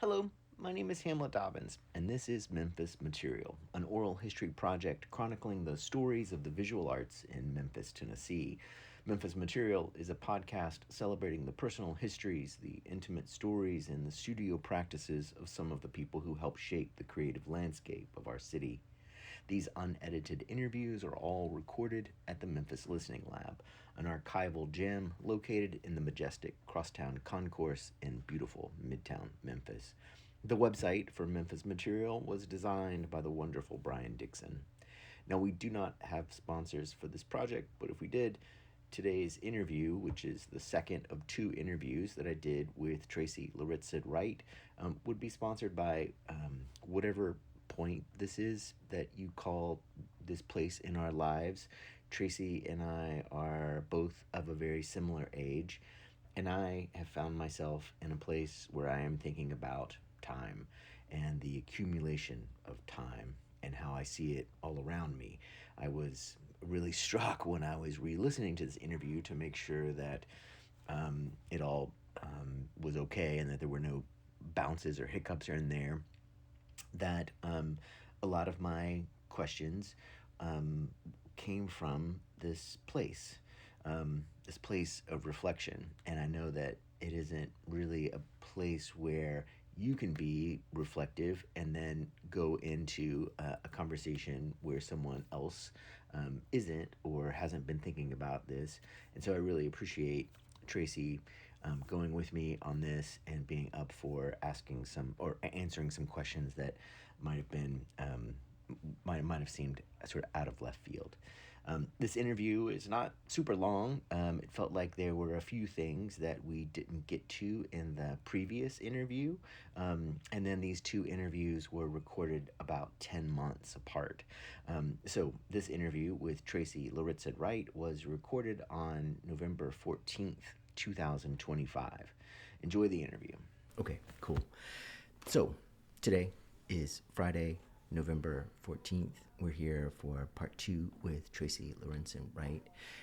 Hello, my name is Hamlet Dobbins, and this is Memphis Material, an oral history project chronicling the stories of the visual arts in Memphis, Tennessee. Memphis Material is a podcast celebrating the personal histories, the intimate stories, and the studio practices of some of the people who help shape the creative landscape of our city. These unedited interviews are all recorded at the Memphis Listening Lab, an archival gem located in the majestic Crosstown Concourse in beautiful Midtown Memphis. The website for Memphis Material was designed by the wonderful Brian Dixon. Now, we do not have sponsors for this project, but if we did, today's interview, which is the second of two interviews that I did with Tracy Lauritzen Wright, would be sponsored by whatever point this is that you call this place in our lives. Tracy and I are both of a very similar age, and I have found myself in a place where I am thinking about time and the accumulation of time and how I see it all around me. I was really struck when I was re-listening to this interview to make sure that it all was okay and that there were no bounces or hiccups in there, that a lot of my questions came from this place of reflection. And I know that it isn't really a place where you can be reflective and then go into a conversation where someone else isn't or hasn't been thinking about this. And so I really appreciate Tracy going with me on this and being up for asking some or answering some questions that might have been might have seemed sort of out of left field. This interview is not super long. It felt like there were a few things that we didn't get to in the previous interview. And then these two interviews were recorded about 10 months apart. So this interview with Tracy Lauritzen Wright was recorded on November 14th, 2025. Enjoy the interview. Okay, cool. So today is Friday, November 14th. We're here for part 2 with Tracy Lauritzen Wright.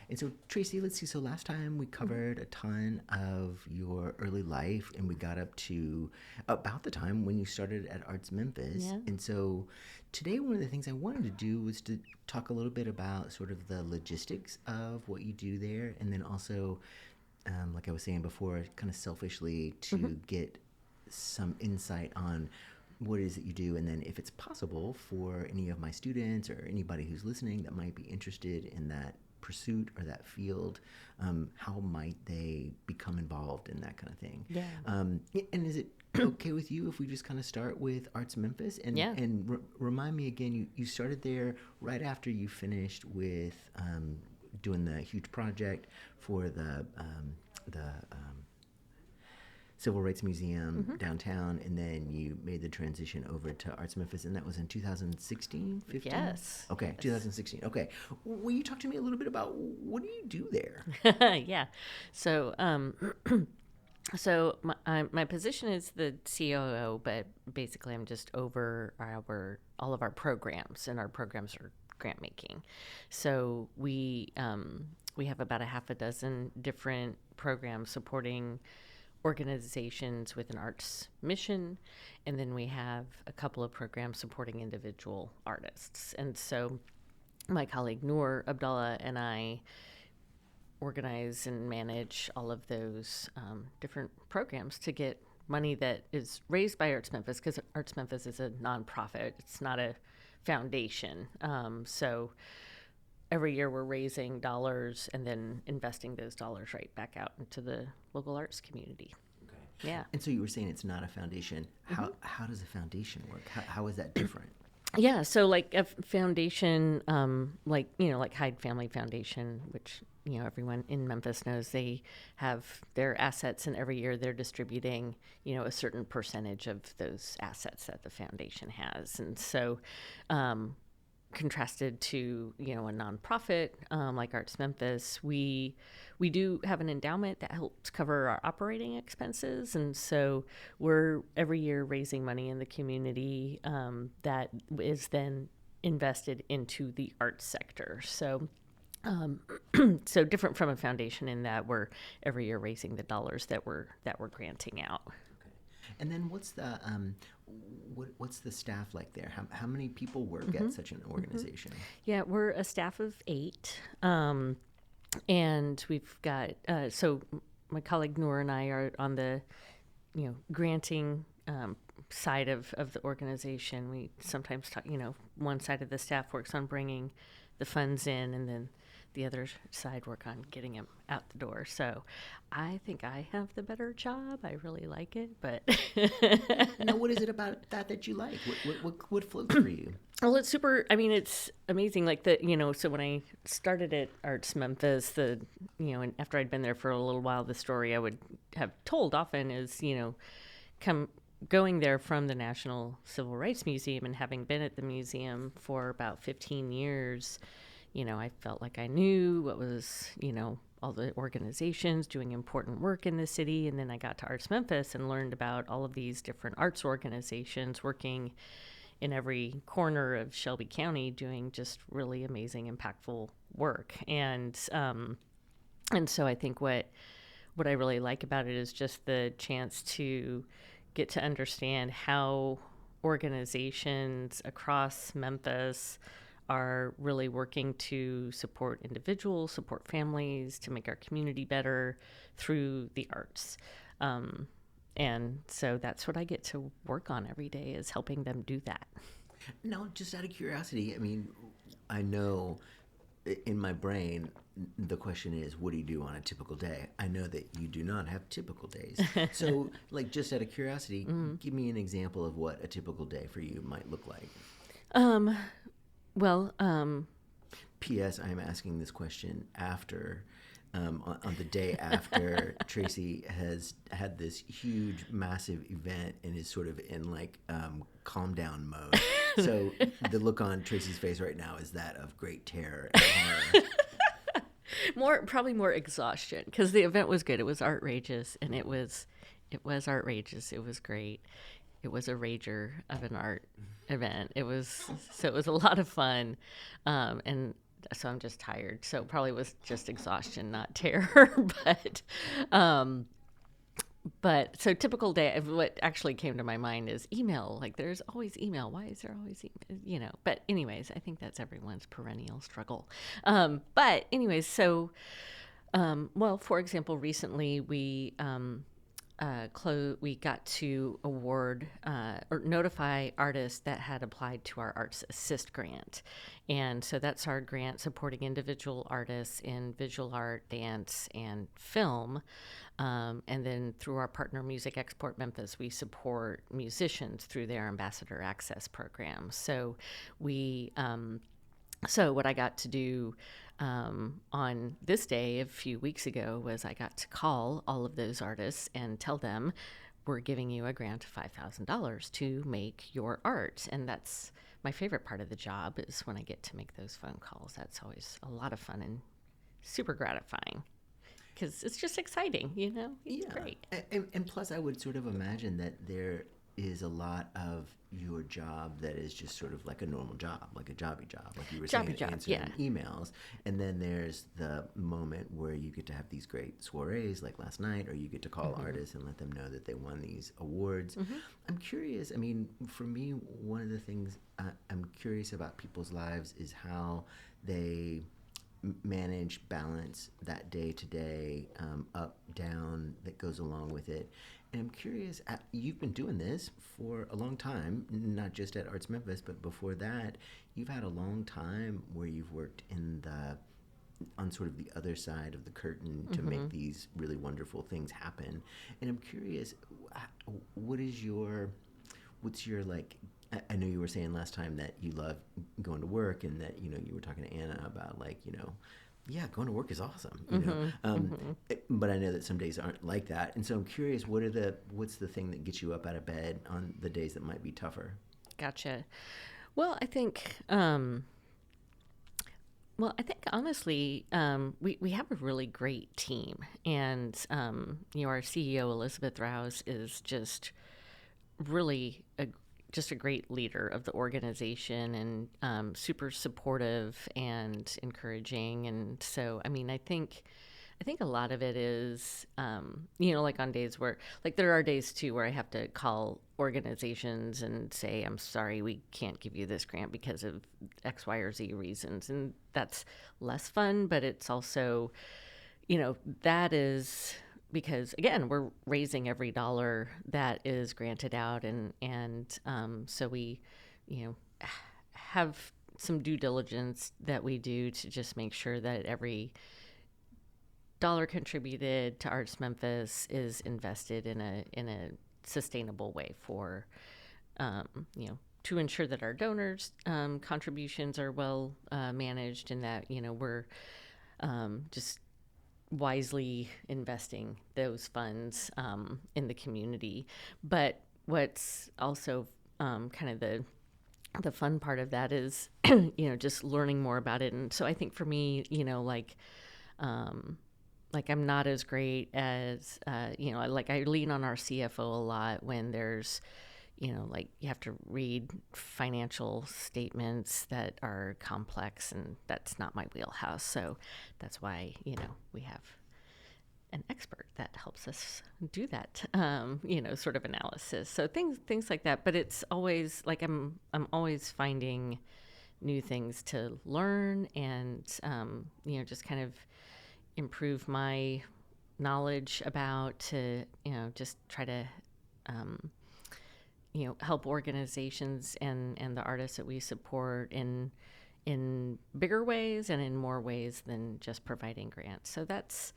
And so, Tracy, let's see. So last time we covered a ton of your early life, and we got up to about the time when you started at ARTSmemphis. Yeah. And so today, one of the things I wanted to do was to talk a little bit about sort of the logistics of what you do there, and then also, like I was saying before, kind of selfishly to get some insight on what it is that you do, and then if it's possible for any of my students or anybody who's listening that might be interested in that pursuit or that field, how might they become involved in that kind of thing? Yeah. And is it okay with you if we just kind of start with ARTSmemphis? And, Yeah. and remind me again, you started there right after you finished with doing the huge project for the Civil Rights Museum downtown, and then you made the transition over to ARTSmemphis, and that was in 2016, 15? Yes. Okay, Yes. 2016. Okay. Will you talk to me a little bit about what do you do there? Yeah. So, my position is the COO, but basically I'm just over all of our programs, and our programs are grant making. So we have about a half a dozen different programs supporting organizations with an arts mission, and then we have a couple of programs supporting individual artists. And so my colleague Noor Abdallah and I organize and manage all of those different programs to get money that is raised by ARTSmemphis, because ARTSmemphis is a nonprofit. It's not a foundation. So every year we're raising dollars and then investing those dollars right back out into the local arts community. Okay. Yeah. And so you were saying it's not a foundation. How does a foundation work? How is that different? Yeah, so like a foundation, like Hyde Family Foundation, which everyone in Memphis knows, they have their assets, and every year they're distributing a certain percentage of those assets that the foundation has, and so contrasted to a nonprofit like ARTSmemphis, we do have an endowment that helps cover our operating expenses, and so we're every year raising money in the community that is then invested into the arts sector. So so different from a foundation in that we're every year raising the dollars that we're granting out. Okay. And then what's the staff like there? How many people work at such an organization? Yeah, we're a staff of 8. And we've got, so my colleague Noor and I are on the, granting side of the organization. We sometimes talk, one side of the staff works on bringing the funds in, and then the other side work on getting them out the door. So I think I have the better job. I really like it, but now, what is it about that you like? What floats for you? Well, it's super. I mean, it's amazing. Like so when I started at ARTSmemphis, and after I'd been there for a little while, the story I would have told often is, going there from the National Civil Rights Museum and having been at the museum for about 15 years, I felt like I knew what was, all the organizations doing important work in the city. And then I got to ARTSmemphis and learned about all of these different arts organizations working in every corner of Shelby County doing just really amazing, impactful work. And so I think what I really like about it is just the chance to get to understand how organizations across Memphis are really working to support individuals, support families, to make our community better through the arts. And so that's what I get to work on every day, is helping them do that. Now, just out of curiosity, I mean, I know in my brain, the question is, what do you do on a typical day? I know that you do not have typical days. So, just out of curiosity, give me an example of what a typical day for you might look like. P.S. I am asking this question after, on the day after Tracy has had this huge, massive event and is sort of in calm down mode. So the look on Tracy's face right now is that of great terror and horror. Probably more exhaustion, because the event was good. It was outrageous, and it was outrageous. It was great. It was a rager of an art event. It was a lot of fun, and so I'm just tired. So it probably was just exhaustion, not terror. But so typical day. What actually came to my mind is email. Like, there's always email. Why is there always email? But anyways, I think that's everyone's perennial struggle. But anyways, so for example, recently we got to award or notify artists that had applied to our Arts Assist grant. And so that's our grant supporting individual artists in visual art, dance, and film. And then through our partner Music Export Memphis, we support musicians through their Ambassador Access program. So so what I got to do on this day a few weeks ago was I got to call all of those artists and tell them, we're giving you a grant of $5,000 to make your art. And that's my favorite part of the job, is when I get to make those phone calls. That's always a lot of fun and super gratifying, because it's just exciting, It's great. And plus, I would sort of imagine that there is a lot of your job that is just sort of like a normal job, like a jobby job, like you were saying, answering emails. And then there's the moment where you get to have these great soirees like last night, or you get to call artists and let them know that they won these awards. I'm curious, I mean, for me, one of the things I'm curious about people's lives is how they manage, balance that day-to-day up, down that goes along with it. And I'm curious, you've been doing this for a long time, not just at ARTSmemphis, but before that, you've had a long time where you've worked on sort of the other side of the curtain to make these really wonderful things happen. And I'm curious, what's your I know you were saying last time that you love going to work, and that, you were talking to Anna about going to work is awesome, but I know that some days aren't like that. And so I'm curious, what's the thing that gets you up out of bed on the days that might be tougher? Gotcha. Well, I think honestly, we have a really great team, and our CEO Elizabeth Rouse is just really just a great leader of the organization, and super supportive and encouraging. And so, I mean, I think I think a lot of it is, like on days where, like there are days too where I have to call organizations and say, I'm sorry, we can't give you this grant because of X, Y, or Z reasons. And that's less fun, but it's also, that is because again, we're raising every dollar that is granted out. So we, you know, have some due diligence that we do to just make sure that every dollar contributed to Arts Memphis is invested in a sustainable way for, to ensure that our donors' contributions are well managed, and that we're just wisely investing those funds in the community. But what's also kind of the fun part of that is, just learning more about it. And so I think for me, like I'm not as great as, like I lean on our CFO a lot when there's, like you have to read financial statements that are complex, and that's not my wheelhouse. So that's why, we have an expert that helps us do that, sort of analysis. So things like that. But it's always like I'm always finding new things to learn and, just kind of improve my knowledge about to, just try to, help organizations and the artists that we support in bigger ways and in more ways than just providing grants. So that's,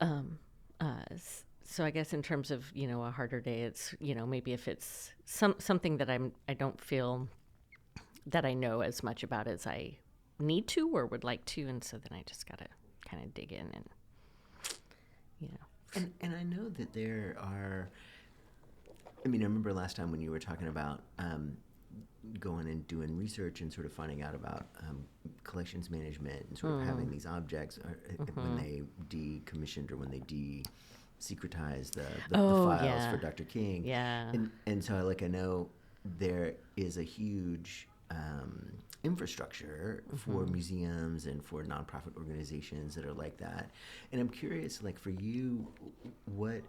so I guess in terms of, a harder day, it's, maybe if it's something that I don't feel that I know as much about as I need to or would like to. And so then I just got to kind of dig in and, And I know that there are, I remember last time when you were talking about going and doing research and sort of finding out about collections management and sort of having these objects when they decommissioned or when they secretized the files for Dr. King. Yeah. And so I know there is a huge infrastructure for museums and for nonprofit organizations that are like that. And I'm curious, like for you, what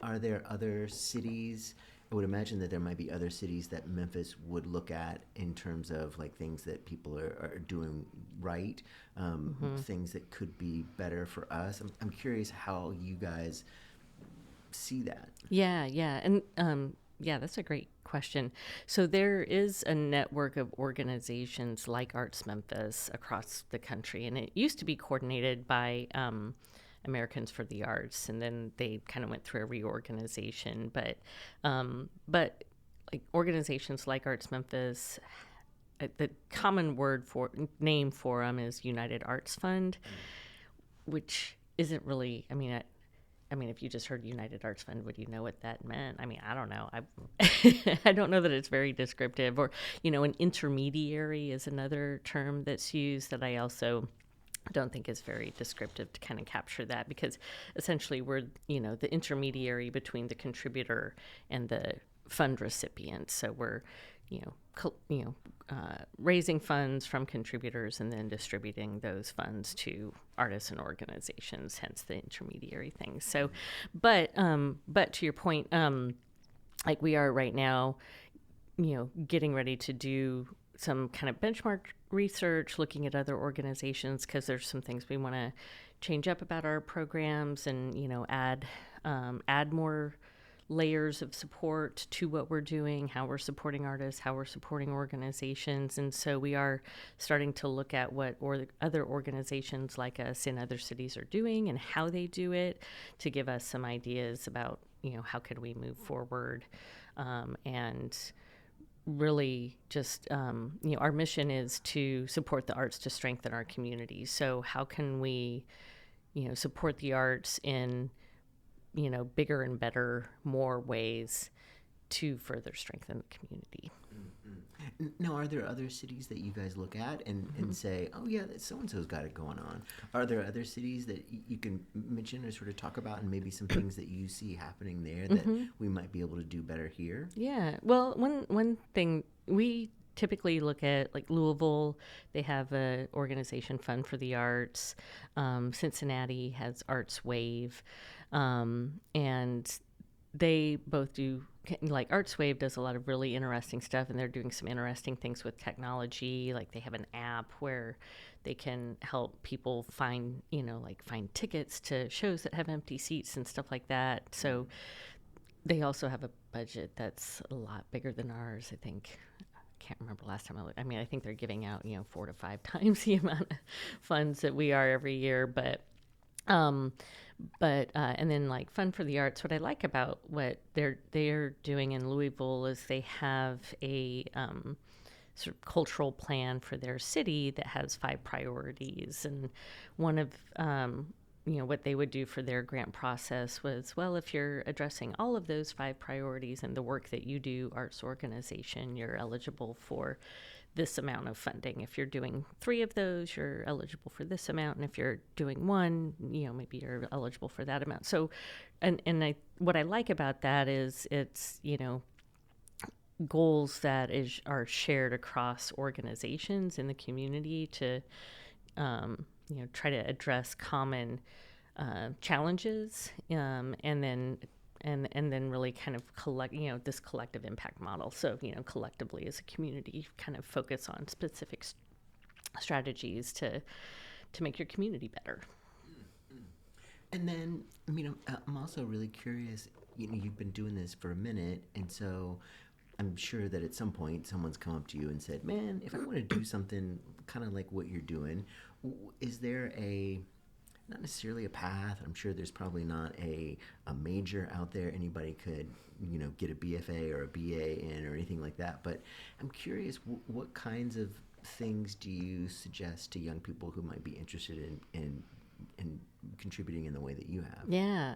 are there other cities? I would imagine that there might be other cities that Memphis would look at in terms of like things that people are doing right, things that could be better for us. I'm curious how you guys see that. Yeah. And yeah, that's a great question. So there is a network of organizations like ARTSmemphis across the country, and it used to be coordinated by Americans for the Arts, and then they kind of went through a reorganization. But like organizations like ARTSmemphis, the common name for them is United Arts Fund, which isn't really. I mean, if you just heard United Arts Fund, would you know what that meant? I don't know. I don't know that it's very descriptive. Or, an intermediary is another term that's used that I also don't think is very descriptive to kind of capture that, because essentially we're, the intermediary between the contributor and the fund recipient. So we're, raising funds from contributors and then distributing those funds to artists and organizations, hence the intermediary thing. So, but to your point, like we are right now, getting ready to do some kind of benchmark research, looking at other organizations, because there's some things we want to change up about our programs and, add more layers of support to what we're doing, how we're supporting artists, how we're supporting organizations. And so we are starting to look at what other organizations like us in other cities are doing and how they do it, to give us some ideas about, how could we move forward. And really just, our mission is to support the arts to strengthen our community. So how can we, support the arts in bigger and better, more ways to further strengthen the community. Now, are there other cities that you guys look at and say, oh yeah, so-and-so's got it going on? Are there other cities that you can mention or sort of talk about, and maybe some things that you see happening there that we might be able to do better here? Yeah. Well, one thing, we typically look at like Louisville, they have a organization Fund for the Arts. Cincinnati has Arts Wave. And they both do, like Arts Wave does a lot of really interesting stuff, and they're doing some interesting things with technology. Like they have an app where they can help people find, find tickets to shows that have empty seats and stuff like that. So they also have a budget that's a lot bigger than ours, I think. I can't remember last time I looked. I mean, I think they're giving out, 4 to 5 times the amount of funds that we are every year. And then like Fund for the Arts, what I like about what they're doing in Louisville is they have a sort of cultural plan for their city that has 5 priorities. And one of what they would do for their grant process was, well, if you're addressing all of those 5 priorities and the work that you do, arts organization, you're eligible for this amount of funding. If you're doing 3 of those, you're eligible for this amount. And if you're doing 1, maybe you're eligible for that amount. So, what I like about that is it's, goals that are shared across organizations in the community to, try to address common challenges, and then really kind of collect, this collective impact model. So, collectively as a community, kind of focus on specific strategies to make your community better. And then, I'm also really curious, you've been doing this for a minute, and so I'm sure that at some point someone's come up to you and said, man, if I want to do something kind of like what you're doing, is there not necessarily a path? I'm sure there's probably not a major out there anybody could, get a BFA or a BA in or anything like that. But I'm curious, what kinds of things do you suggest to young people who might be interested in contributing in the way that you have? Yeah.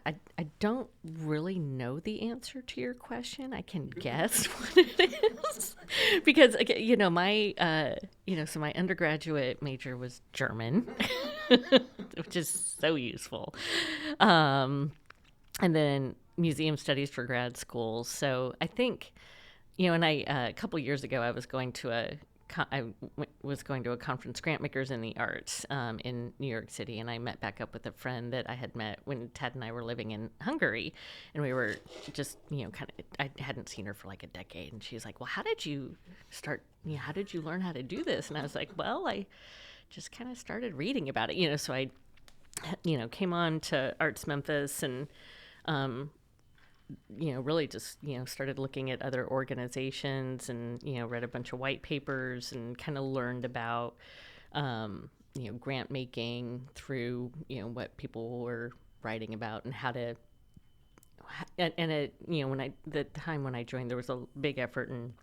I don't really know the answer to your question. I can guess what it is because, so my undergraduate major was German, which is so useful. And then museum studies for grad school. So I think, a couple years ago, I was going to a conference, Grantmakers in the Arts, in New York City, and I met back up with a friend that I had met when Ted and I were living in Hungary, and we were just, I hadn't seen her for like a decade, and she's like, well, how did you learn how to do this? And I was like, well, I just kind of started reading about it, so I, came on to ARTSmemphis and, really just, started looking at other organizations and, read a bunch of white papers and kind of learned about, grant making through, what people were writing about and how to, the time when I joined, there was a big effort in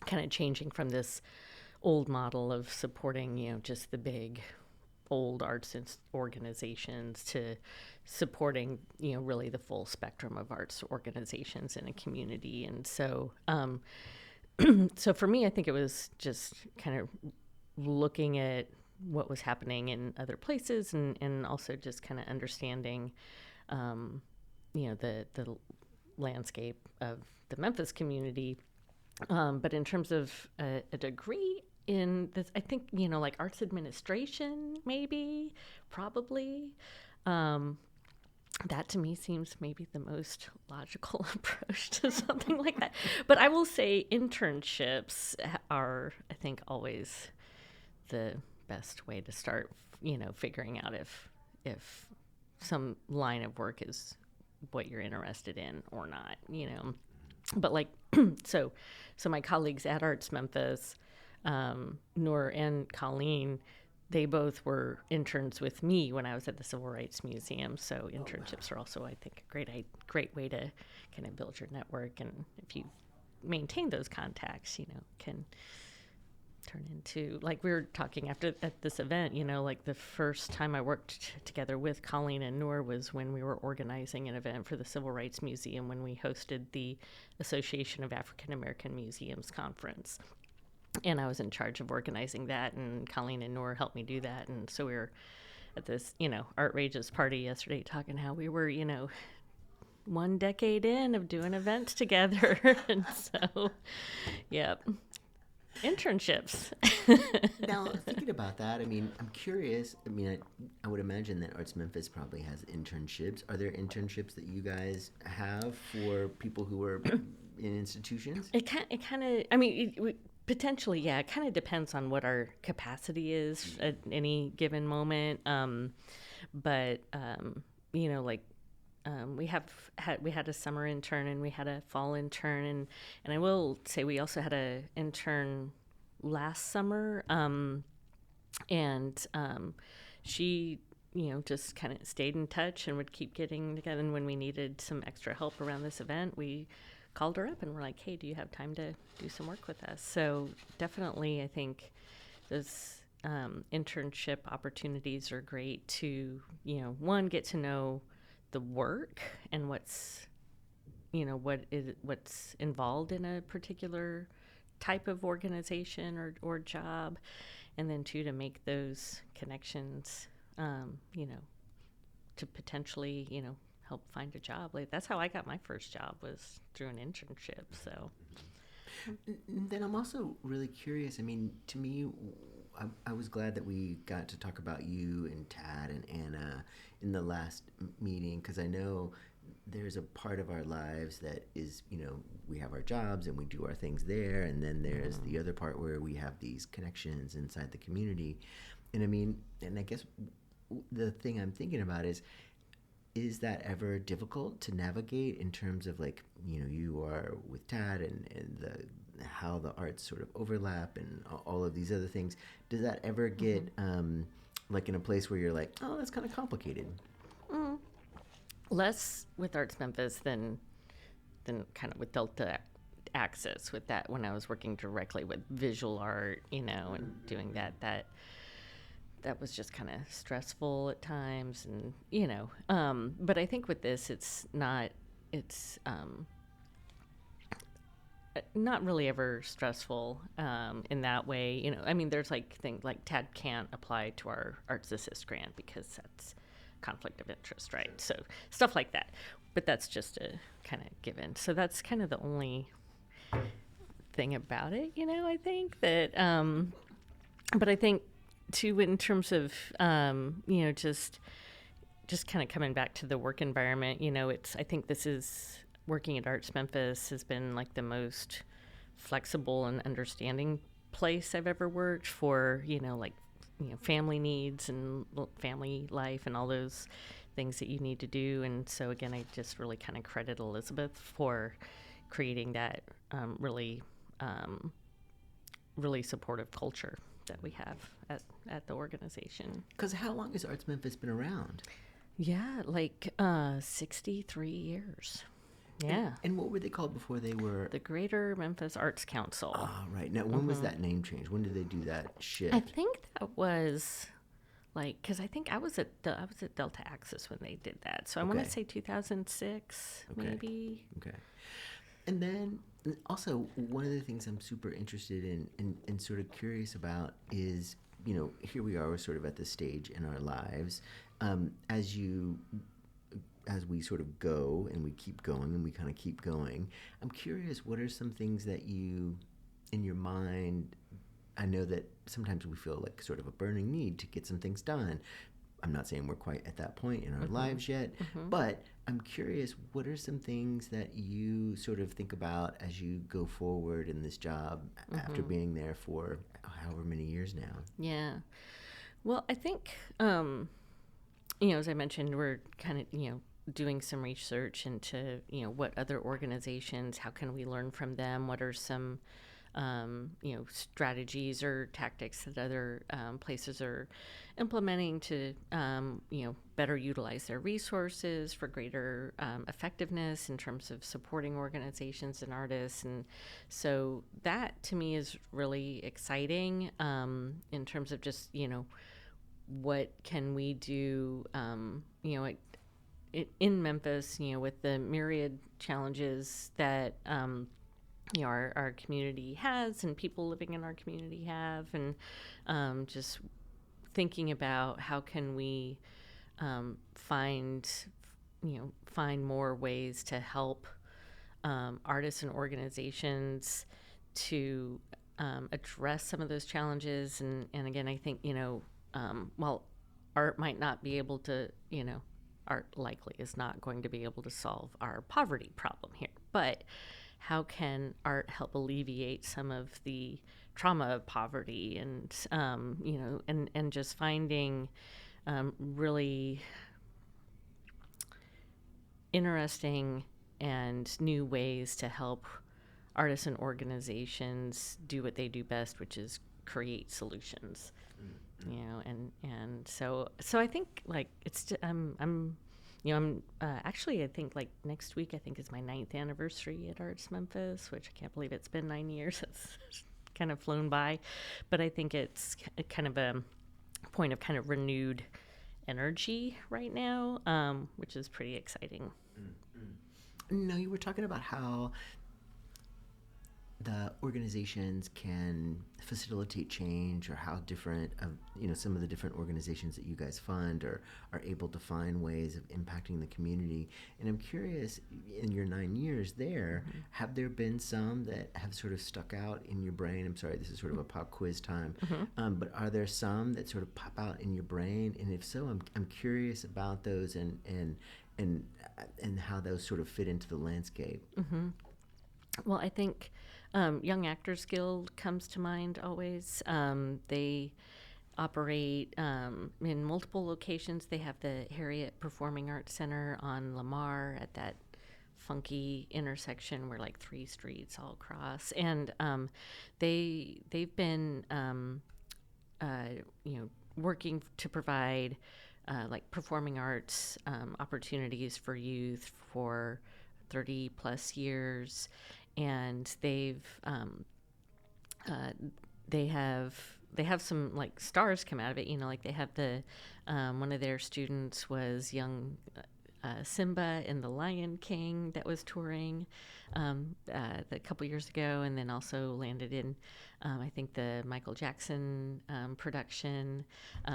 kind of changing from this old model of supporting, just the big old arts organizations to supporting, really the full spectrum of arts organizations in a community. And so, so for me, I think it was just kind of looking at what was happening in other places and also just kind of understanding, the landscape of the Memphis community. But in terms of a degree in this, I think, like arts administration, maybe, probably. That to me seems maybe the most logical approach to something like that. But I will say internships are, I think, always the best way to start, figuring out if some line of work is what you're interested in or not, But like, so my colleagues at ARTSmemphis, Noor and Colleen, they both were interns with me when I was at the Civil Rights Museum. So internships are also, I think, a great way to kind of build your network. And if you maintain those contacts, can turn into, like we were talking at this event, like the first time I worked together with Colleen and Noor was when we were organizing an event for the Civil Rights Museum when we hosted the Association of African American Museums conference. And I was in charge of organizing that, and Colleen and Noor helped me do that. And so we were at this, Artrageous party yesterday talking how we were, one decade in of doing events together. And so, yep. Internships. Now, thinking about that, I mean, I'm curious. I mean, I would imagine that Arts Memphis probably has internships. Are there internships that you guys have for people who are in institutions? It kind of, I mean, potentially, yeah. It kind of depends on what our capacity is at any given moment. But we had a summer intern and we had a fall intern, and I will say we also had a intern last summer, and she just kind of stayed in touch and would keep getting together. And when we needed some extra help around this event, we called her up and we're like, hey, do you have time to do some work with us? So definitely, I think those internship opportunities are great to, one, get to know the work and what's involved in a particular type of organization or job, and then two, to make those connections, to potentially, help find a job. Like, that's how I got my first job, was through an internship. So then I'm also really curious. I mean, to me, I was glad that we got to talk about you and Tad and Anna in the last meeting, because I know there's a part of our lives that is, we have our jobs and we do our things there, and then there's the other part where we have these connections inside the community. And I mean, and I guess the thing I'm thinking about is that ever difficult to navigate in terms of, like, you are with Tad and how the arts sort of overlap and all of these other things? Does that ever get like in a place where you're like, oh, that's kind of complicated? Less with Arts Memphis than kind of with Delta Access. With that, when I was working directly with visual art, and doing that was just kind of stressful at times, and but I think with this, it's not really ever stressful in that way. I mean, there's things like Tad can't apply to our Arts Assist grant because that's conflict of interest, right? So stuff like that. But that's just a kind of given. So that's kind of the only thing about it, I think that, but I think too, in terms of, just kind of coming back to the work environment, I think this is, working at Arts Memphis has been like the most flexible and understanding place I've ever worked for, family needs and family life and all those things that you need to do. And so again, I just really kind of credit Elizabeth for creating that really supportive culture that we have at the organization. Because how long has Arts Memphis been around? Yeah, 63 years. Yeah. And what were they called before they were? The Greater Memphis Arts Council. Oh, right. Now, when was that name change? When did they do that shift? I think that was because I think I was at Delta Access when they did that. So I want to say 2006, maybe. Okay. And then also, one of the things I'm super interested in and sort of curious about is, here we are, we're sort of at this stage in our lives. As we sort of go and we keep going and we kind of keep going, I'm curious, what are some things that you, in your mind, I know that sometimes we feel like sort of a burning need to get some things done. I'm not saying we're quite at that point in our lives yet, but I'm curious, what are some things that you sort of think about as you go forward in this job after being there for however many years now? Yeah. Well, I think, as I mentioned, we're kind of, doing some research into, what other organizations, how can we learn from them? What are some, strategies or tactics that other places are implementing to, better utilize their resources for greater effectiveness in terms of supporting organizations and artists. And so that to me is really exciting in terms of just, what can we do, in Memphis, with the myriad challenges that, our community has and people living in our community have, and just thinking about how can we find find more ways to help artists and organizations to address some of those challenges. And again, I think, while art might not be able to, art likely is not going to be able to solve our poverty problem here, but how can art help alleviate some of the trauma of poverty and, and just finding really interesting and new ways to help artists and organizations do what they do best, which is create solutions. And so I think like I'm actually I think like next week I think is my 9th anniversary at ARTSmemphis, which I can't believe it's been 9 years. It's kind of flown by, but I think it's kind of a point of kind of renewed energy right now, which is pretty exciting. No, you were talking about how the organizations can facilitate change, or how different of some of the different organizations that you guys fund or are able to find ways of impacting the community. And I'm curious, in your 9 years there, have there been some that have sort of stuck out in your brain? I'm sorry, this is sort of a pop quiz time, but are there some that sort of pop out in your brain? And if so, I'm curious about those and how those sort of fit into the landscape. Well, I think Young Actors Guild comes to mind always. They operate in multiple locations. They have the Harriet Performing Arts Center on Lamar at that funky intersection where like 3 streets all cross. And they've been working to provide like performing arts opportunities for youth for 30 plus years, and they have some like stars come out of it. Like they have the one of their students was young Simba in The Lion King that was touring a couple years ago, and then also landed in I think the Michael Jackson production.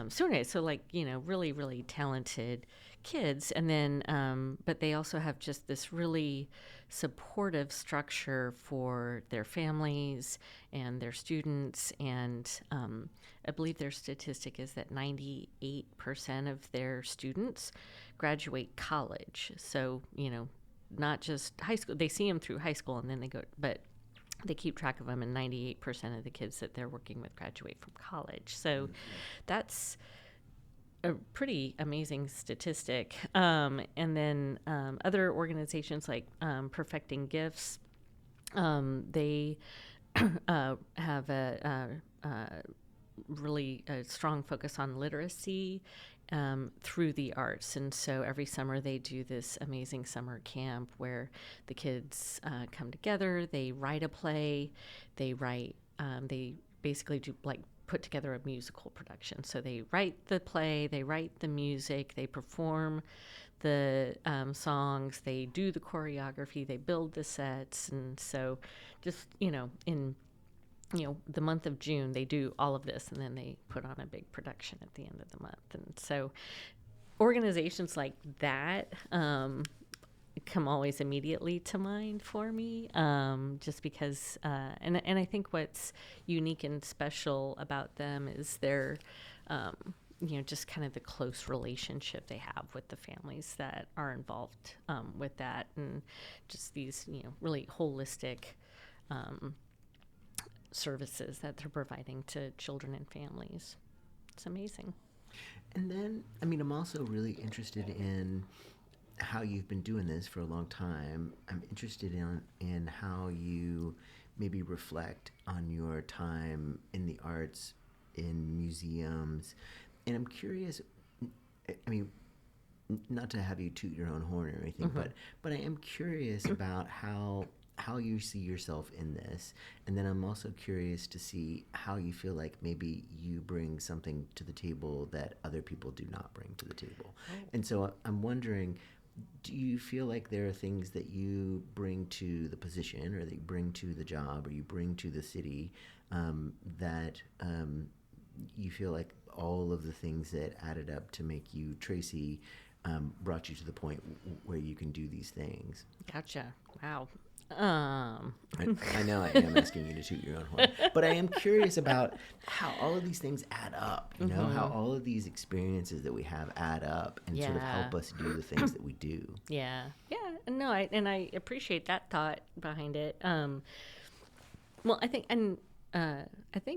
So anyway, so like really really talented kids, and then but they also have just this really supportive structure for their families and their students. And I believe their statistic is that 98% of their students graduate college. So not just high school. They see them through high school and then they go, but they keep track of them, and 98% of the kids that they're working with graduate from college. So that's a pretty amazing statistic. And then other organizations like Perfecting Gifts, they have a really strong focus on literacy through the arts. And so every summer they do this amazing summer camp where the kids come together, they write a play, they basically do like put together a musical production. So they write the play, they write the music, they perform the songs, they do the choreography, they build the sets. And so just, in the month of June, they do all of this, and then they put on a big production at the end of the month. And so organizations like that come always immediately to mind for me, just because, and I think what's unique and special about them is their, just kind of the close relationship they have with the families that are involved with that, and just these, really holistic services that they're providing to children and families. It's amazing. And then, I'm also really interested in how you've been doing this for a long time. I'm interested in how you maybe reflect on your time in the arts, in museums. And I'm curious, not to have you toot your own horn or anything, but I am curious about how you see yourself in this. And then I'm also curious to see how you feel like maybe you bring something to the table that other people do not bring to the table. And so I'm wondering, do you feel like there are things that you bring to the position, or that you bring to the job, or you bring to the city, that you feel like all of the things that added up to make you Tracy brought you to the point where you can do these things? Gotcha. Wow. I know I am asking you to toot your own horn, but I am curious about how all of these things add up, you know, how all of these experiences that we have add up and sort of help us do the things that we do. Yeah. No, I appreciate that thought behind it. Well, I think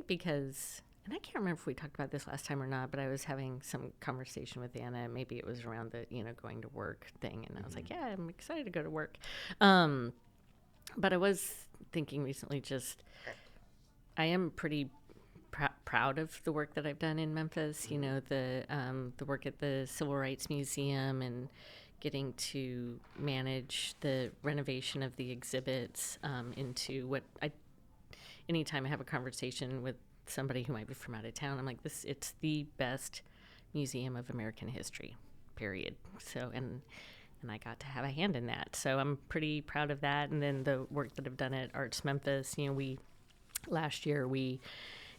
because, and I can't remember if we talked about this last time or not, but I was having some conversation with Anna. Maybe it was around the, going to work thing. And I was like, yeah, I'm excited to go to work. But I was thinking recently, I am pretty proud of the work that I've done in Memphis. You know, the work at the Civil Rights Museum and getting to manage the renovation of the exhibits into what anytime I have a conversation with somebody who might be from out of town, I'm like, it's the best museum of American history, period. So, and I got to have a hand in that. So I'm pretty proud of that. And then the work that I've done at ARTSmemphis, last year we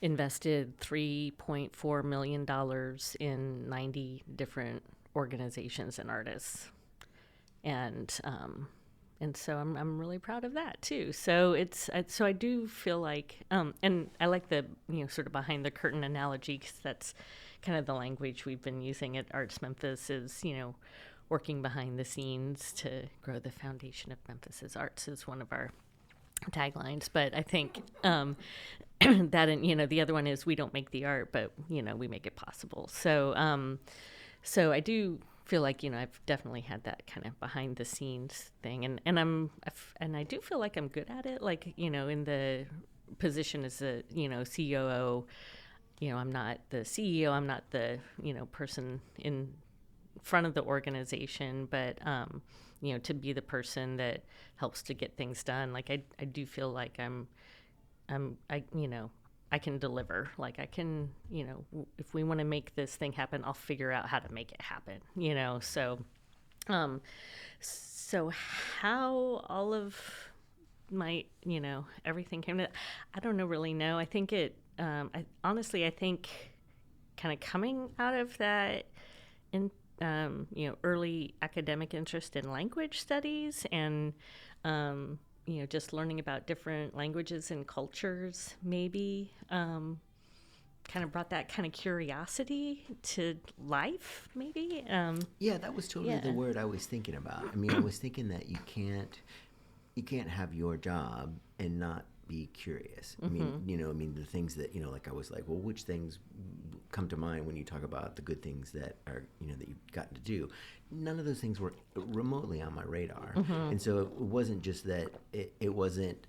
invested $3.4 million in 90 different organizations and artists. And so I'm really proud of that too. So so I do feel like, and I like the, sort of behind the curtain analogy, because that's kind of the language we've been using at ARTSmemphis is, working behind the scenes to grow the foundation of Memphis's arts is one of our taglines. But I think that, and, the other one is we don't make the art, but, we make it possible. So, so I do feel like, I've definitely had that kind of behind the scenes thing. And I do feel like I'm good at it. Like, in the position as a, COO, I'm not the CEO, I'm not the, person in front of the organization, but, to be the person that helps to get things done. Like, I do feel like I can deliver. Like I can, if we want to make this thing happen, I'll figure out how to make it happen, so, so how all of my, everything came to, I don't really know. I think I think kind of coming out of that early academic interest in language studies and, just learning about different languages and cultures maybe kind of brought that kind of curiosity to life maybe. Yeah, that was totally the word I was thinking about. I mean, I was thinking that you can't have your job and not be curious. I mean, the things that, like I was like, well, which things come to mind when you talk about the good things that are, that you've gotten to do? None of those things were remotely on my radar. And so it wasn't just that it wasn't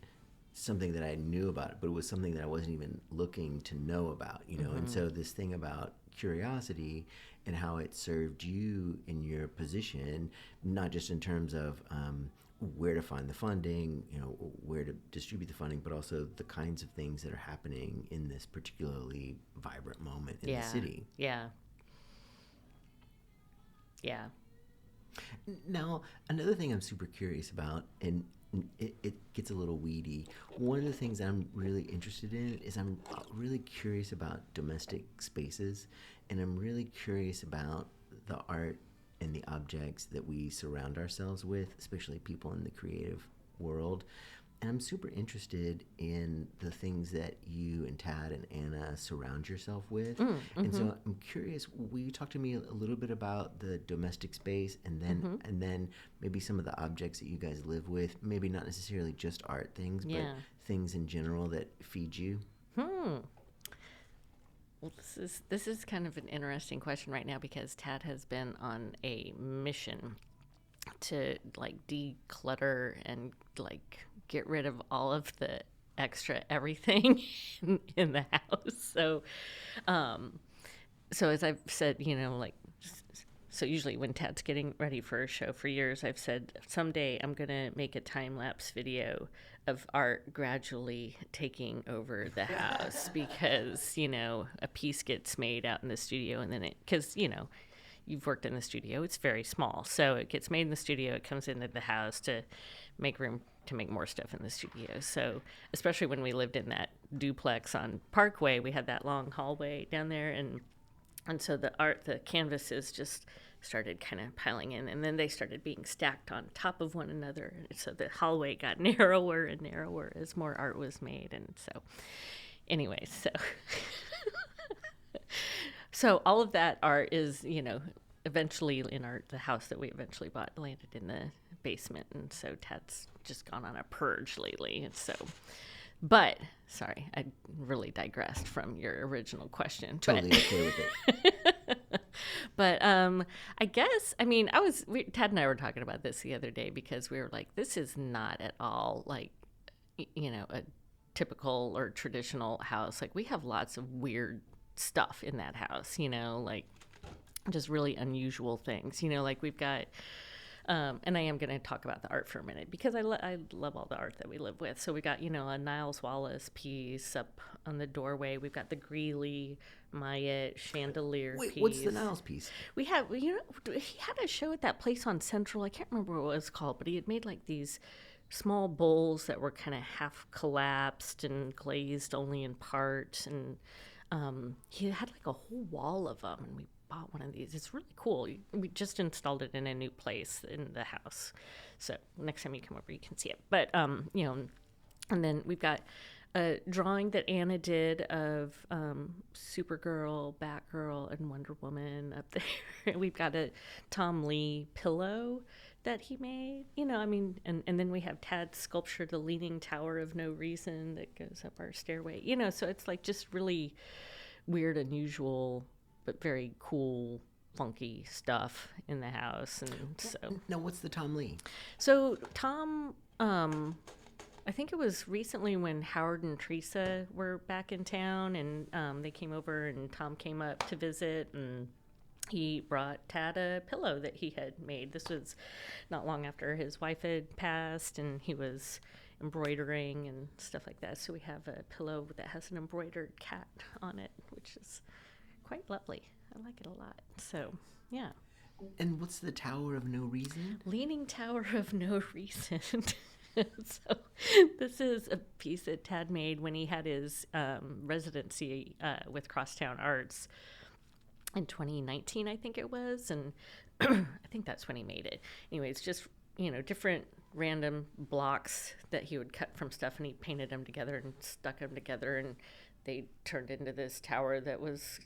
something that I knew about, but it was something that I wasn't even looking to know about, And so this thing about curiosity and how it served you in your position, not just in terms of where to find the funding, where to distribute the funding, but also the kinds of things that are happening in this particularly vibrant moment in the city. Yeah. Now, another thing I'm super curious about, and it gets a little weedy. One of the things I'm really interested in is I'm really curious about domestic spaces, and I'm really curious about the art and the objects that we surround ourselves with, especially people in the creative world. And I'm super interested in the things that you and Tad and Anna surround yourself with. And so I'm curious, will you talk to me a little bit about the domestic space and then maybe some of the objects that you guys live with, maybe not necessarily just art things, but things in general that feed you? Well, this is kind of an interesting question right now because Tad has been on a mission to like declutter and like get rid of all of the extra everything in the house. So, so as I've said, so usually when Tad's getting ready for a show for years, I've said someday I'm going to make a time-lapse video of art gradually taking over the house because, a piece gets made out in the studio and then because, you've worked in the studio, it's very small. So it gets made in the studio, it comes into the house to make room to make more stuff in the studio. So especially when we lived in that duplex on Parkway, we had that long hallway down there. And so the canvases just started kind of piling in, and then they started being stacked on top of one another, so the hallway got narrower and narrower as more art was made. And so anyways, so all of that art is, eventually in the house that we eventually bought landed in the basement, and so Tad's just gone on a purge lately. And so, but sorry, I really digressed from your original question. Totally okay with it. But I guess, Tad and I were talking about this the other day, because we were like, this is not at all like, a typical or traditional house. Like, we have lots of weird stuff in that house, like just really unusual things, like we've got, and I am going to talk about the art for a minute, because I love all the art that we live with. So we got, a Niles Wallace piece up on the doorway. We've got the Greeley Myatt chandelier piece. Wait, what's the Niles piece? We have, he had a show at that place on Central. I can't remember what it was called, but he had made like these small bowls that were kind of half collapsed and glazed only in part. And he had like a whole wall of them, and we bought one of these. It's really cool. We just installed it in a new place in the house, so next time you come over you can see it. But and then we've got a drawing that Anna did of Supergirl, Batgirl, and Wonder Woman up there. We've got a Tom Lee pillow that he made, and then we have Tad's sculpture, the Leaning Tower of No Reason, that goes up our stairway, so it's like just really weird, unusual, but very cool, funky stuff in the house. And so now, what's the Tom Lee? So Tom, I think it was recently when Howard and Teresa were back in town, and they came over, and Tom came up to visit, and he brought Tad a pillow that he had made. This was not long after his wife had passed, and he was embroidering and stuff like that. So we have a pillow that has an embroidered cat on it, which is quite lovely. I like it a lot. So, yeah. And what's the Tower of No Reason? Leaning Tower of No Reason. So this is a piece that Tad made when he had his residency with Crosstown Arts in 2019, I think it was. And I think that's when he made it. Anyways, just, different random blocks that he would cut from stuff, and he painted them together and stuck them together, and they turned into this tower that was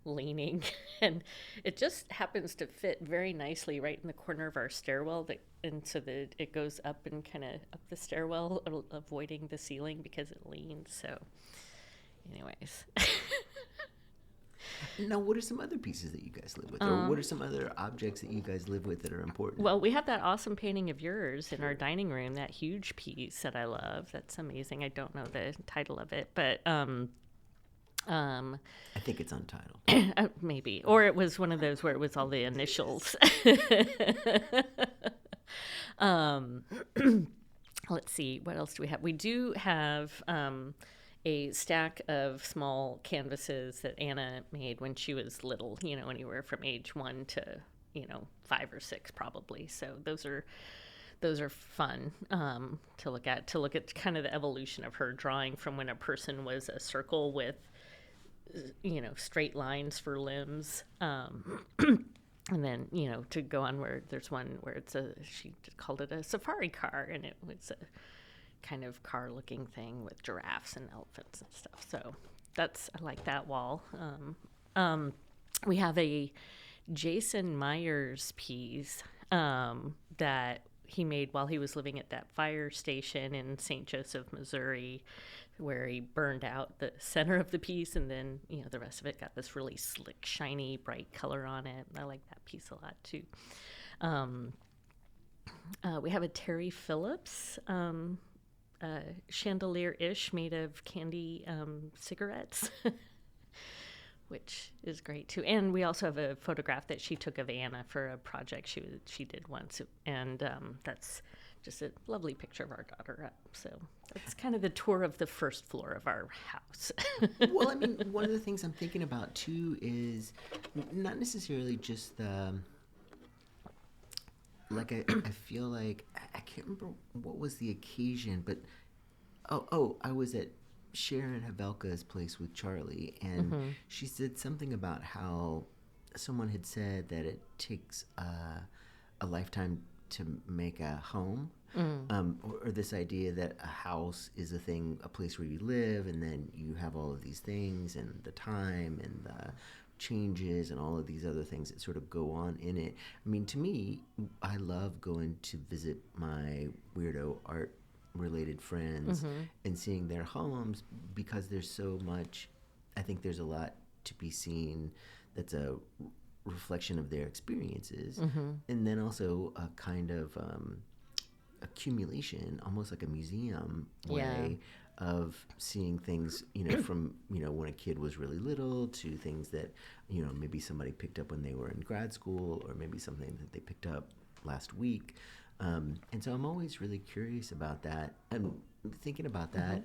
leaning. And it just happens to fit very nicely right in the corner of our stairwell, and so that it goes up and kind of up the stairwell, avoiding the ceiling because it leans. So anyways. Now, what are some other pieces that you guys live with? Or what are some other objects that you guys live with that are important? Well, we have that awesome painting of yours in our dining room, that huge piece that I love. That's amazing. I don't know the title of it, but I think it's untitled. maybe. Or it was one of those where it was all the initials. Let's see, what else do we have? We do have a stack of small canvases that Anna made when she was little, anywhere from age 1 to, 5 or 6 probably. So those are fun to look at kind of the evolution of her drawing from when a person was a circle with, straight lines for limbs. And then, to go on where there's one where she called it a safari car, and it was a kind of car looking thing with giraffes and elephants and stuff. So I like that wall. We have a Jason Myers piece that he made while he was living at that fire station in St. Joseph, Missouri, where he burned out the center of the piece, and then the rest of it got this really slick, shiny, bright color on it. I like that piece a lot too. We have a Terry Phillips chandelier-ish made of candy cigarettes, which is great too. And we also have a photograph that she took of Anna for a project she did once, and that's just a lovely picture of our daughter up. So that's kind of the tour of the first floor of our house. Well, one of the things I'm thinking about too is not necessarily just the, like, I feel like, I can't remember what was the occasion, but I was at Sharon Havelka's place with Charlie, and she said something about how someone had said that it takes a lifetime to make a home, or this idea that a house is a thing, a place where you live, and then you have all of these things and the time and the changes and all of these other things that sort of go on in it. I mean, to me, I love going to visit my weirdo art related friends and seeing their homes because there's so much. I think there's a lot to be seen that's a reflection of their experiences, and then also a kind of accumulation, almost like a museum way of seeing things, from, when a kid was really little to things that, maybe somebody picked up when they were in grad school, or maybe something that they picked up last week. And so I'm always really curious about that. And thinking about that,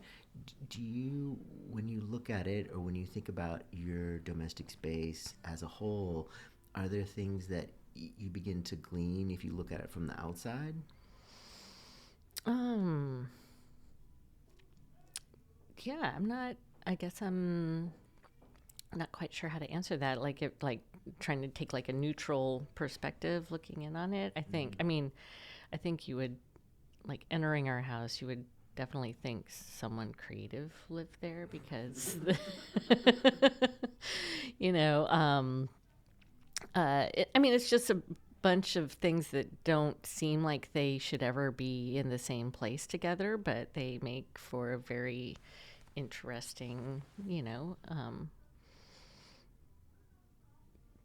do you, when you look at it or when you think about your domestic space as a whole, are there things that you begin to glean if you look at it from the outside? Yeah, I'm not quite sure how to answer that. Like trying to take like a neutral perspective looking in on it. I think you would, like, entering our house, you would definitely think someone creative lived there because, you know, it's just a bunch of things that don't seem like they should ever be in the same place together, but they make for a very interesting,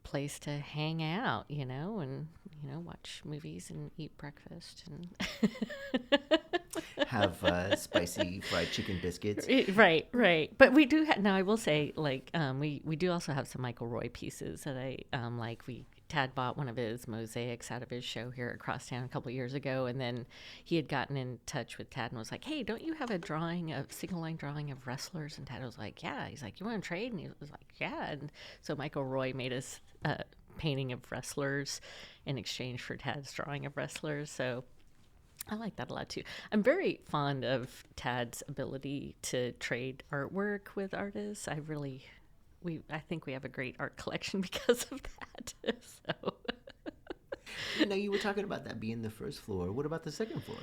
place to hang out, and, watch movies and eat breakfast and Have spicy fried chicken biscuits. Right. But we do now I will say, like, we do also have some Michael Roy pieces that I like. Tad bought one of his mosaics out of his show here across town a couple of years ago, and then he had gotten in touch with Tad and was like, "Hey, don't you have a single line drawing of wrestlers?" And Tad was like, "Yeah." He's like, "You want to trade?" And he was like, "Yeah." And so Michael Roy made us a painting of wrestlers in exchange for Tad's drawing of wrestlers. So I like that a lot too. I'm very fond of Tad's ability to trade artwork with artists. I think we have a great art collection because of that. So Now, you were talking about that being the first floor. What about the second floor?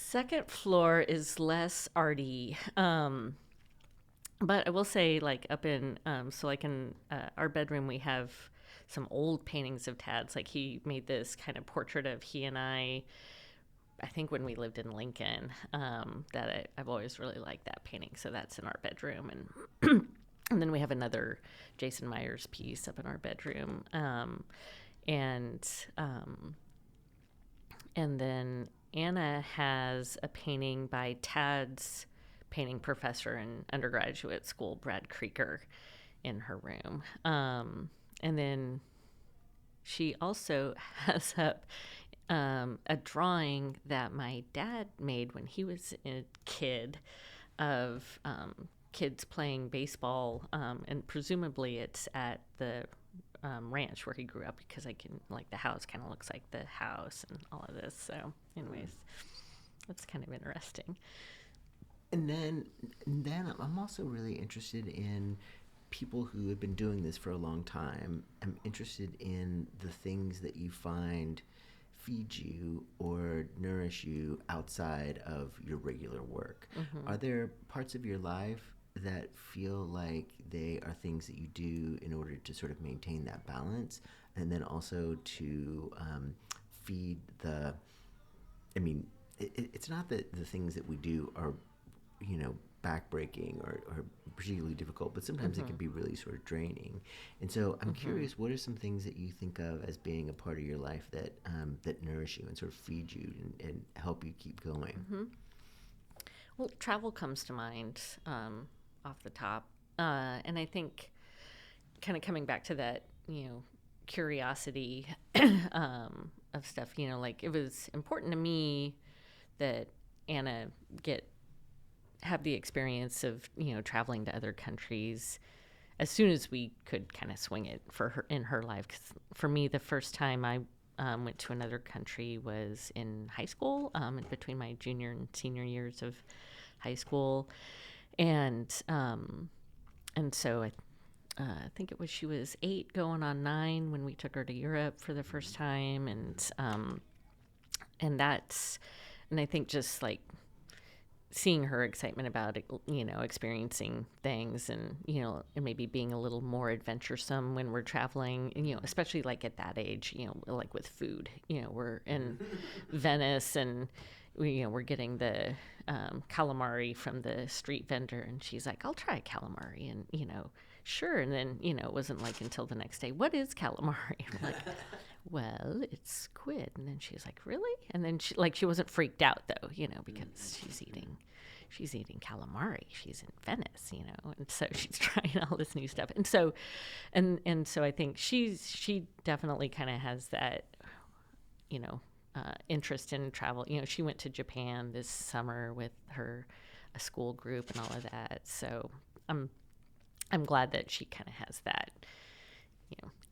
second floor is less arty. But I will say, like, up in our bedroom, we have some old paintings of Tad's. Like, he made this kind of portrait of he and I think when we lived in Lincoln, I've always really liked that painting. So that's in our bedroom. And and then we have another Jason Myers piece up in our bedroom. And then Anna has a painting by Tad's painting professor in undergraduate school, Brad Krieger, in her room. And then she also has up a drawing that my dad made when he was a kid of kids playing baseball, and presumably it's at the ranch where he grew up, because the house kind of looks like the house and all of this. So anyways, that's kind of interesting. And then I'm also really interested in people who have been doing this for a long time. I'm interested in the things that you find feed you or nourish you outside of your regular work. Are there parts of your life that feel like they are things that you do in order to sort of maintain that balance, and then also to feed the, it's not that the things that we do are, backbreaking or particularly difficult, but sometimes it can be really sort of draining. And so I'm curious, what are some things that you think of as being a part of your life that that nourish you and sort of feed you and help you keep going? Well, travel comes to mind off the top. And I think, kind of coming back to that, curiosity of stuff, like, it was important to me that Anna have the experience of, traveling to other countries as soon as we could kind of swing it for her in her life. 'Cause for me, the first time I went to another country was in high school, between my junior and senior years of high school. And so I think she was 8 going on 9 when we took her to Europe for the first time. And I think just like seeing her excitement about it, experiencing things and, and maybe being a little more adventuresome when we're traveling, and, especially like at that age, like with food, we're in Venice and we're getting the calamari from the street vendor, and she's like, I'll try calamari. And, sure. And then, it wasn't like until the next day, what is calamari? I'm like, well, it's squid. And then she's like, really? And then she wasn't freaked out though, because she's eating calamari. She's in Venice, and so she's trying all this new stuff. And so, and so I think she definitely kind of has that, interest in travel. She went to Japan this summer with a school group and all of that. So I'm glad that she kind of has that,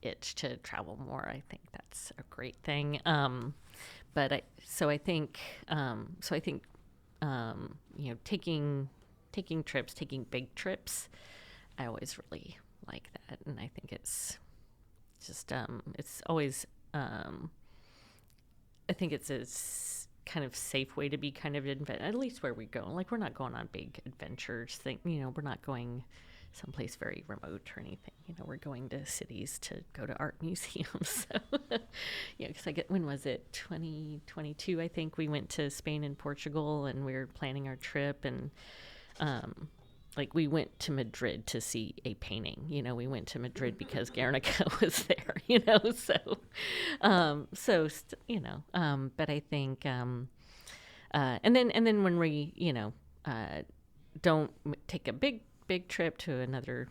itch to travel more. I think that's a great thing. But I think taking trips, taking big trips, I always really like that. And I think it's just, it's always, I think it's a kind of safe way to be kind of at least where we go. Like, we're not going on big adventures we're not going someplace very remote or anything. We're going to cities to go to art museums. So, because when was it? 2022, I think we went to Spain and Portugal, and we were planning our trip, and we went to Madrid to see a painting. We went to Madrid because Guernica was there. But I think, and then when we, don't take a big trip to another,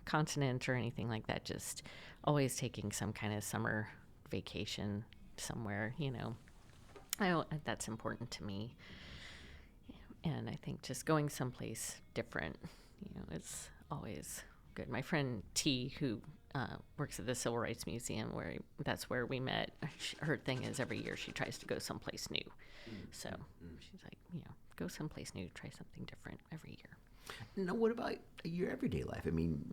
continent or anything like that, just always taking some kind of summer vacation somewhere, that's important to me. And I think just going someplace different, is always good. My friend T, who works at the Civil Rights Museum, that's where we met. Her thing is every year she tries to go someplace new. So she's like, go someplace new, try something different every year. Now, what about your everyday life? I mean,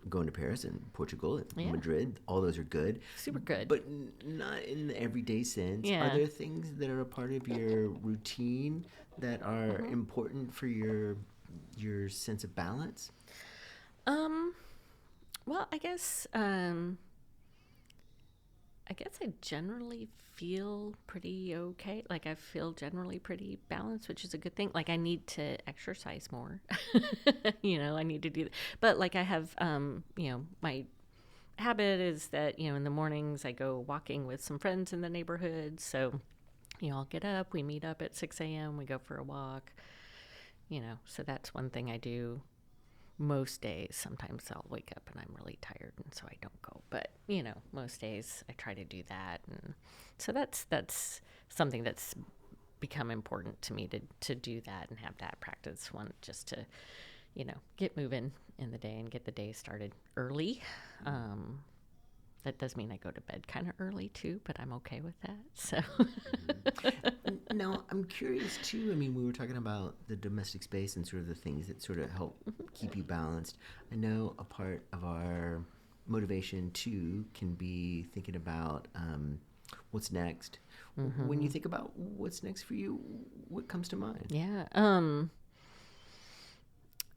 going to Paris and Portugal and Madrid, all those are good. Super good. But not in the everyday sense. Yeah. Are there things that are a part of your routine that are important for your sense of balance? Well, I guess I generally feel pretty okay. Like, I feel generally pretty balanced, which is a good thing. Like, I need to exercise more. I need to do that. But like, I have, my habit is that, in the mornings I go walking with some friends in the neighborhood. So, I'll get up, we meet up at 6 a.m., we go for a walk, so that's one thing I do most days. Sometimes I'll wake up and I'm really tired, and so I don't go. But, most days I try to do that. And so that's something that's become important to me to do that and have that practice, one, just to, get moving in the day and get the day started early. That does mean I go to bed kind of early too, but I'm okay with that. So Now, I'm curious too. I mean, we were talking about the domestic space and sort of the things that sort of help keep you balanced. I know a part of our motivation too can be thinking about what's next. When you think about what's next for you, what comes to mind? Yeah.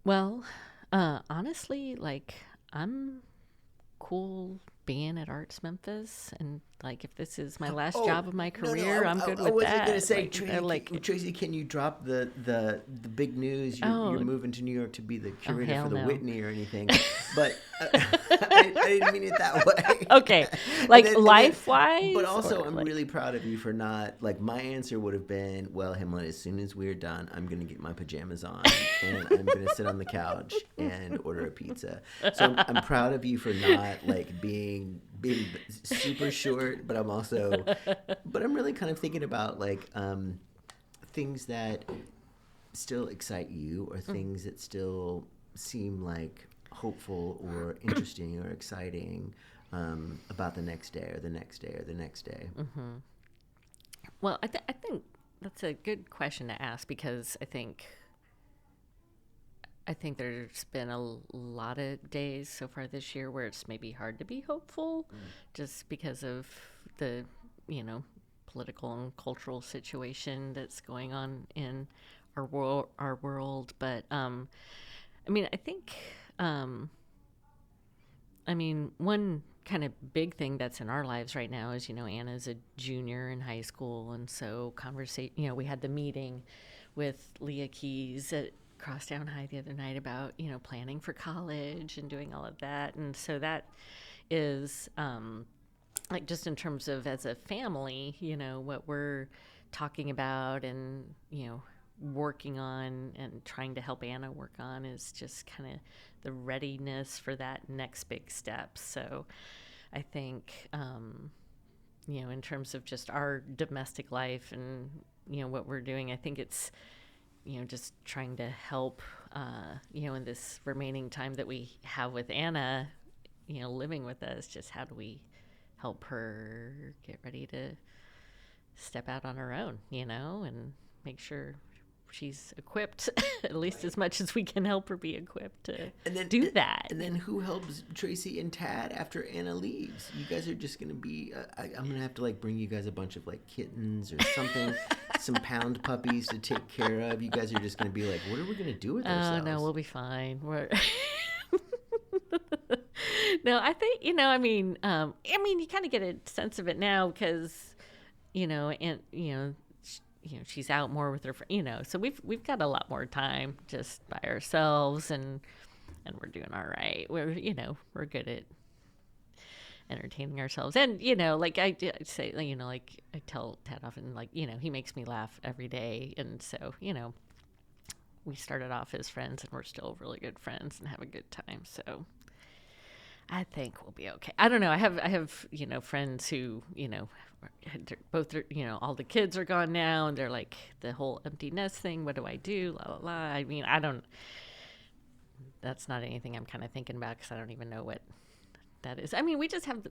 Well, honestly, like, I'm cool being at ARTSmemphis, and like, if this is my last job of my career, I'm good with that. I wasn't going to say, Tracy, can you drop the big news? You're moving to New York to be the curator for the Whitney or anything. But I didn't mean it that way. Okay, like, life-wise. But also, I'm really proud of you for not, like, my answer would have been, well, Himmler, as soon as we're done, I'm going to get my pajamas on, and I'm going to sit on the couch and order a pizza. So I'm proud of you for not, like, being super short, but I'm really kind of thinking about, like, things that still excite you, or things that still seem like hopeful or interesting or exciting about the next day or the next day or the next day. Well, I think that's a good question to ask, because I think I think there's been a lot of days so far this year where it's maybe hard to be hopeful, just because of the, political and cultural situation that's going on in our world. But I think, one kind of big thing that's in our lives right now is, Anna's a junior in high school, and so we had the meeting with Leah Keys at Crosstown High the other night about, planning for college and doing all of that. And so that is, like, just in terms of as a family, what we're talking about and, working on and trying to help Anna work on is just kind of the readiness for that next big step. So I think, in terms of just our domestic life and, what we're doing, I think it's, just trying to help, in this remaining time that we have with Anna, living with us, just how do we help her get ready to step out on her own, and make sure she's equipped at least as much as we can help her be equipped to do that. And then who helps Tracy and Tad after Anna leaves? You guys are just going to be, I'm going to have to bring you guys a bunch of kittens or something, some pound puppies to take care of. You guys are just going to be like, what are we going to do with ourselves? No, we'll be fine. No, I think, you kind of get a sense of it now because, she's out more with her, so we've got a lot more time just by ourselves, and we're doing all right. We're good at entertaining ourselves, and I say, I tell Ted often, he makes me laugh every day, and so we started off as friends, and we're still really good friends and have a good time. So I think we'll be okay. I don't know. I have friends who both all the kids are gone now, and they're like the whole empty nest thing. What do I do? La la la. I don't. That's not anything I'm kind of thinking about because I don't even know what that is. We just have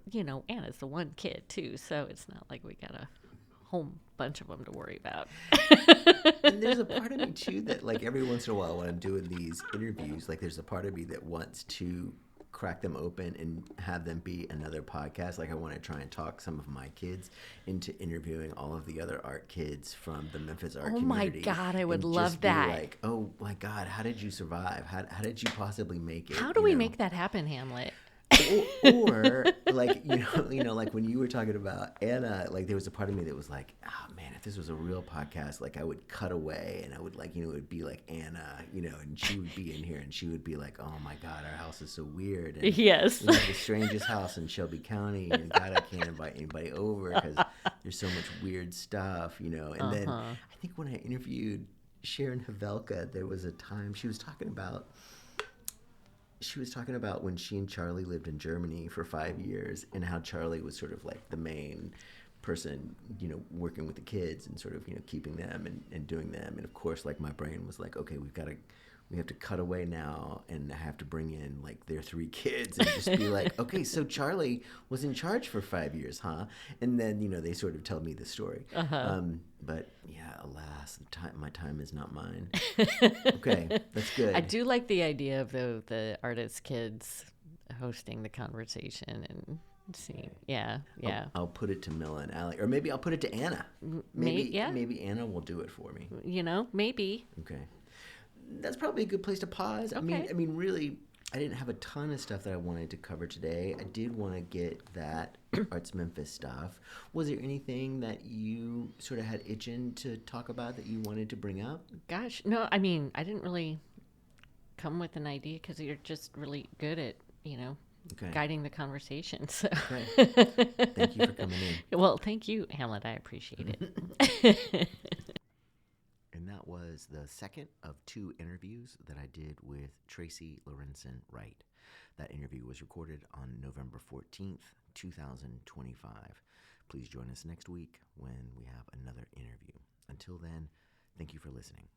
Anna's the one kid too, so it's not like we got a whole bunch of them to worry about. And there's a part of me too that every once in a while when I'm doing these interviews, there's a part of me that wants to crack them open and have them be another podcast. I want to try and talk some of my kids into interviewing all of the other art kids from the Memphis art community. Oh my God, I would love that. Oh my God, how did you survive? How did you possibly make it? How do we make that happen, Hamlet? Or when you were talking about Anna, there was a part of me that was like, oh man, if this was a real podcast, I would cut away and I would it would be like Anna, and she would be in here and she would be like, oh my God, our house is so weird. And yes. We have the strangest house in Shelby County, and God, I can't invite anybody over because there's so much weird stuff, And then I think when I interviewed Sharon Havelka, there was a time she was talking about when she and Charlie lived in Germany for 5 years and how Charlie was sort of the main person, working with the kids and sort of, keeping them and doing them. And of course, my brain was like, okay, we have to cut away now and I have to bring in their 3 kids and just be like, okay, so Charlie was in charge for 5 years, huh? And then, they sort of tell me the story. But yeah, alas, my time is not mine. Okay, that's good. I do like the idea of the artist kids hosting the conversation and seeing. Yeah. I'll put it to Mila and Alec, or maybe I'll put it to Anna. Maybe Anna will do it for me. Maybe. Okay. That's probably a good place to pause. Okay. I mean, really, I didn't have a ton of stuff that I wanted to cover today. I did want to get that ARTSmemphis stuff. Was there anything that you sort of had itching to talk about that you wanted to bring up? Gosh, no, I didn't really come with an idea because you're just really good at, guiding the conversation. So. Okay. Thank you for coming in. Well, thank you, Hamlet. I appreciate it. And that was the second of 2 interviews that I did with Tracy Lauritzen Wright. That interview was recorded on November 14th, 2025. Please join us next week when we have another interview. Until then, thank you for listening.